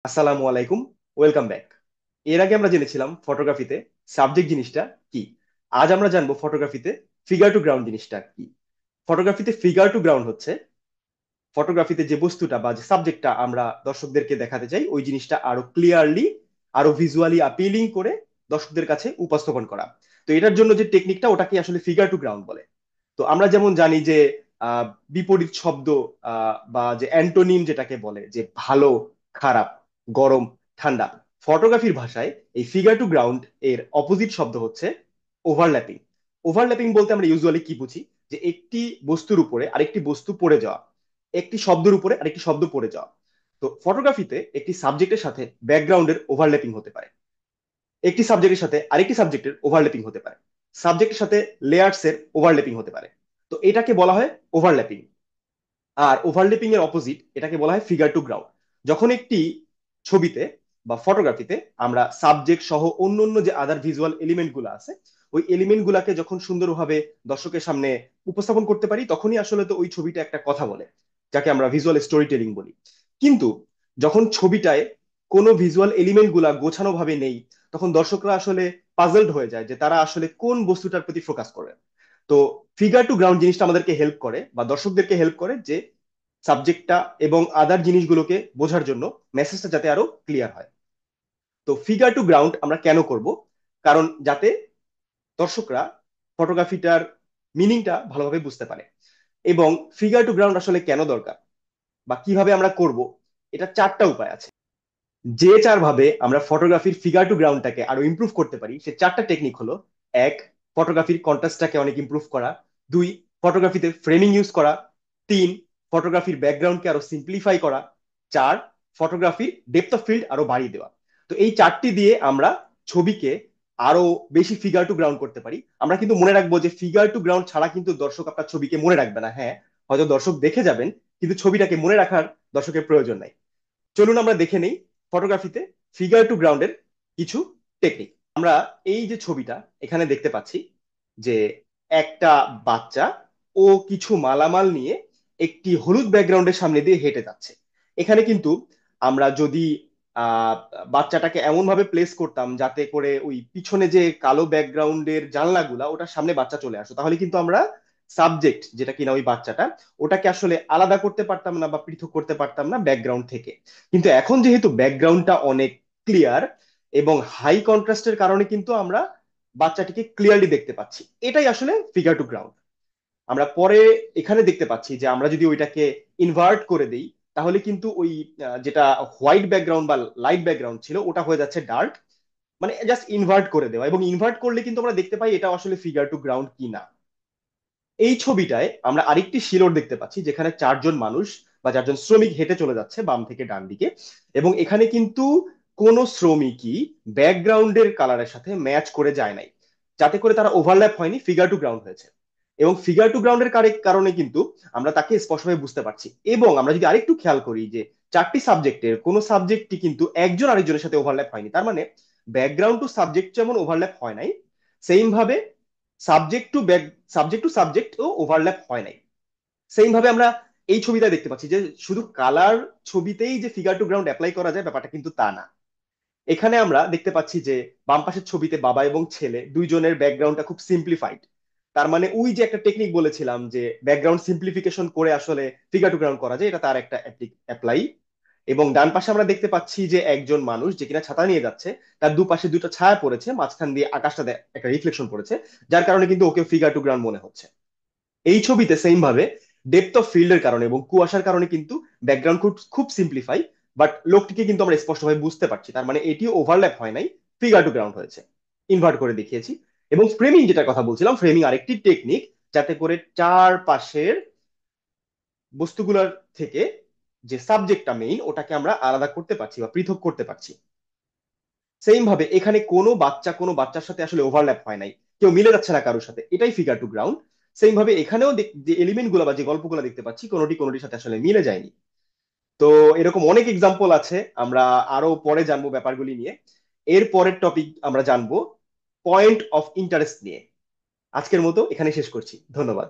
আসসালামু আলাইকুম। Welcome back. এর আগে আমরা জেনেছিলাম ফটোগ্রাফিতে সাবজেক্ট জিনিসটা কি। আজ আমরা জানবো ফটোগ্রাফিতে ফিগার টু গ্রাউন্ড জিনিসটা কি। ফটোগ্রাফিতে ফিগার টু গ্রাউন্ড হচ্ছে ফটোগ্রাফিতে যে বস্তুটা বা যে সাবজেক্টটা আমরা দর্শকদেরকে দেখাতে চাই ওই জিনিসটা আরো ক্লিয়ারলি, আরো ভিজুয়ালি আপিলিং করে দর্শকদের কাছে উপস্থাপন করা। তো এটার জন্য যে টেকনিকটা ওটাকে আসলে ফিগার টু গ্রাউন্ড বলে। তো আমরা যেমন জানি যে আহ, বিপরীত শব্দ বা যে অ্যান্টোনিম যেটাকে বলে যে ভালো, খারাপ, গরম, ঠান্ডা, ফটোগ্রাফির ভাষায় এই ফিগার টু গ্রাউন্ড এর অপোজিট শব্দ হচ্ছে ওভারল্যাপিং। ওভারল্যাপিং বলতে আমরা ইউজুয়ালি কি বুঝি? যে একটি বস্তুর উপরে আরেকটি বস্তু পড়ে যাওয়া, একটি শব্দের উপরে আরেকটি শব্দ পড়ে যাওয়া। তো ফটোগ্রাফিতে একটি সাবজেক্টের সাথে ব্যাকগ্রাউন্ডের ওভারল্যাপিং হতে পারে, একটি সাবজেক্টের সাথে আরেকটি সাবজেক্টের ওভারল্যাপিং হতে পারে, সাবজেক্টের সাথে লেয়ার্স এর ওভারল্যাপিং হতে পারে। তো এটাকে বলা হয় ওভারল্যাপিং। আর ওভারল্যাপিং এর অপোজিট এটাকে বলা হয় ফিগার টু গ্রাউন্ড। যখন একটি ছবিতে বা ফটোগ্রাফিতে আমরা সাবজেক্ট সহ অন্য অন্য যে আদার ভিজুয়াল এলিমেন্ট গুলো আছে ওই এলিমেন্ট গুলাকে যখন সুন্দরভাবে দর্শকের সামনে উপস্থাপন করতে পারি তখনই আসলে তো ওই ছবিটা একটা কথা বলে, যাকে আমরা ভিজুয়াল স্টোরি টেলিং বলি। কিন্তু যখন ছবিটায় কোনো ভিজুয়াল এলিমেন্ট গুলা গোছানো ভাবে নেই তখন দর্শকরা আসলে পাজলড হয়ে যায় যে তারা আসলে কোন বস্তুটার প্রতি ফোকাস করে। তো ফিগার টু গ্রাউন্ড জিনিসটা আমাদেরকে হেল্প করে বা দর্শকদেরকে হেল্প করে যে সাবজেক্টটা এবং আদার জিনিসগুলোকে বোঝার জন্য মেসেজটা যাতে আরো ক্লিয়ার হয়। তো ফিগার টু গ্রাউন্ড আমরা কেন করব? কারণ যাতে দর্শকরা ফটোগ্রাফিটার মিনিংটা ভালোভাবে বুঝতে পারে। এবং ফিগার টু গ্রাউন্ড আসলে কেন দরকার বা কিভাবে আমরা করব, এটা চারটা উপায় আছে। যে চার ভাবে আমরা ফটোগ্রাফির ফিগার টু গ্রাউন্ডটাকে আরো ইমপ্রুভ করতে পারি সে চারটা টেকনিক হলো: এক, ফটোগ্রাফির কন্ট্রাস্টটাকে অনেক ইমপ্রুভ করা; দুই, ফটোগ্রাফিতে ফ্রেমিং ইউজ করা; তিন, ফটোগ্রাফির ব্যাকগ্রাউন্ডকে আরো সিম্পলিফাই করা; চার, ফটোগ্রাফির ডেপথ অফ ফিল্ড আরো বাড়িয়ে দেওয়া। তো এই চারটি দিয়ে আমরা ছবিকে আরো বেশি ফিগার টু গ্রাউন্ড করতে পারি। আমরা কিন্তু মনে রাখবো যে ফিগার টু গ্রাউন্ড ছাড়া কিন্তু দর্শক আপনার ছবিকে মনে রাখবে না। হ্যাঁ, হয়তো দর্শক দেখে যাবেন কিন্তু ছবিটাকে মনে রাখার দর্শকের প্রয়োজন নাই। চলুন আমরা দেখে নেই ফটোগ্রাফিতে ফিগার টু গ্রাউন্ডের কিছু টেকনিক। আমরা এই যে ছবিটা এখানে দেখতে পাচ্ছি যে একটা বাচ্চা ও কিছু মালামাল নিয়ে একটি হলুদ ব্যাকগ্রাউন্ডের সামনে দিয়ে হেঁটে যাচ্ছে। এখানে কিন্তু আমরা যদি আহ বাচ্চাটাকে এমন ভাবে প্লেস করতাম যাতে করে ওই পিছনে যে কালো ব্যাকগ্রাউন্ডের জানলাগুলা ওটার সামনে বাচ্চা চলে আসে তাহলে কিন্তু আমরা সাবজেক্ট যেটা কিনা ওই বাচ্চাটা ওটাকে আসলে আলাদা করতে পারতাম না বা পৃথক করতে পারতাম না ব্যাকগ্রাউন্ড থেকে। কিন্তু এখন যেহেতু ব্যাকগ্রাউন্ডটা অনেক ক্লিয়ার এবং হাই কন্ট্রাস্টের কারণে কিন্তু আমরা বাচ্চাটিকে ক্লিয়ারলি দেখতে পাচ্ছি। এটাই আসলে ফিগার টু গ্রাউন্ড। আমরা পরে এখানে দেখতে পাচ্ছি যে আমরা যদি ওইটাকে ইনভার্ট করে দেই তাহলে কিন্তু ওই যেটা হোয়াইট ব্যাকগ্রাউন্ড বা লাইট ব্যাকগ্রাউন্ড ছিল ওটা হয়ে যাচ্ছে ডার্ক। মানে জাস্ট ইনভার্ট করে দেওয়া, এবং ইনভার্ট করলে কিন্তু আমরা দেখতে পাই এটা আসলে ফিগার টু গ্রাউন্ড কি না। এই ছবিটায় আমরা আরেকটি শিলর দেখতে পাচ্ছি যেখানে চারজন মানুষ বা চারজন শ্রমিক হেঁটে চলে যাচ্ছে বাম থেকে ডান দিকে। এবং এখানে কিন্তু কোন শ্রমিকই ব্যাকগ্রাউন্ডের কালারের সাথে ম্যাচ করে যায় নাই, যাতে করে তারা ওভারল্যাপ হয়নি, ফিগার টু গ্রাউন্ড হয়েছে। এবং ফিগার টু গ্রাউন্ডের কারণে কিন্তু আমরা তাকে স্পষ্টভাবে বুঝতে পারছি। এবং আমরা যদি আরেকটু খেয়াল করি যে চারটি সাবজেক্টের কোন সাবজেক্টটি কিন্তু একজন আরেকজনের সাথে ওভারল্যাপ হয়নি, তার মানে ব্যাকগ্রাউন্ড টু সাবজেক্ট যেমন ওভারল্যাপ হয় নাই সেম ভাবে সাবজেক্ট টু সাবজেক্ট টু সাবজেক্টও ওভারল্যাপ হয় নাই। সেম ভাবে আমরা এই ছবিটা দেখতে পাচ্ছি যে শুধু কালার ছবিতেই যে ফিগার টু গ্রাউন্ড অ্যাপ্লাই করা যায় ব্যাপারটা কিন্তু তা না। এখানে আমরা দেখতে পাচ্ছি যে বাম পাশের ছবিতে বাবা এবং ছেলে দুইজনের ব্যাকগ্রাউন্ডটা খুব সিম্পলিফাইড। তার মানে ওই যে একটা টেকনিক বলেছিলাম যে ব্যাকগ্রাউন্ড সিম্পলিফিকেশন করে আসলে ফিগার টু গ্রাউন্ড করা যায়, এটা তার একটা অ্যাপ্লাই। এবং ডান পাশে আমরা দেখতে পাচ্ছি যে একজন মানুষ যে কিনা ছাতা নিয়ে যাচ্ছে, তার দুপাশে দুটো ছায়া পড়েছে, মাঝখান দিয়ে আকাশটা একটা রিফ্লেকশন পড়েছে, যার কারণে কিন্তু ওকে ফিগার টু গ্রাউন্ড মনে হচ্ছে। এই ছবিতে সেম ভাবে ডেপথ অফ ফিল্ডের কারণে এবং কুয়াশার কারণে কিন্তু ব্যাকগ্রাউন্ড খুব খুব সিম্পলিফাই, বাট লোকটিকে কিন্তু আমরা স্পষ্টভাবে বুঝতে পারছি, তার মানে এটিও ওভারল্যাপ হয় নাই, ফিগার টু গ্রাউন্ড হয়েছে। ইনভার্ট করে দেখিয়েছি। এবং ফ্রেমিং যেটা কথা বলছিলাম, ফ্রেমিং আরেকটি টেকনিক যাতে করে চার পাশের বস্তুগুলোর থেকে যে সাবজেক্টটা মেইন ওটাকে আমরা আলাদা করতে পারছি বা পৃথক করতে পারছি। সেম ভাবে এখানে কোনো বাচ্চার সাথে আসলে ওভারল্যাপ হয় নাই, কেউ মিলে যাচ্ছে না কারোর সাথে, এটাই ফিগার টু গ্রাউন্ড। সেম ভাবে এখানেও যে এলিমেন্ট গুলো বা যে গল্পগুলো দেখতে পাচ্ছি কোনোটি কোনোটির সাথে আসলে মিলে যায়নি। তো এরকম অনেক এক্সাম্পল আছে, আমরা আরো পরে জানবো ব্যাপারগুলি নিয়ে। এর পরের টপিক আমরা জানবো পয়েন্ট অফ ইন্টারেস্ট নিয়ে। আজকের মতো এখানে শেষ করছি, ধন্যবাদ।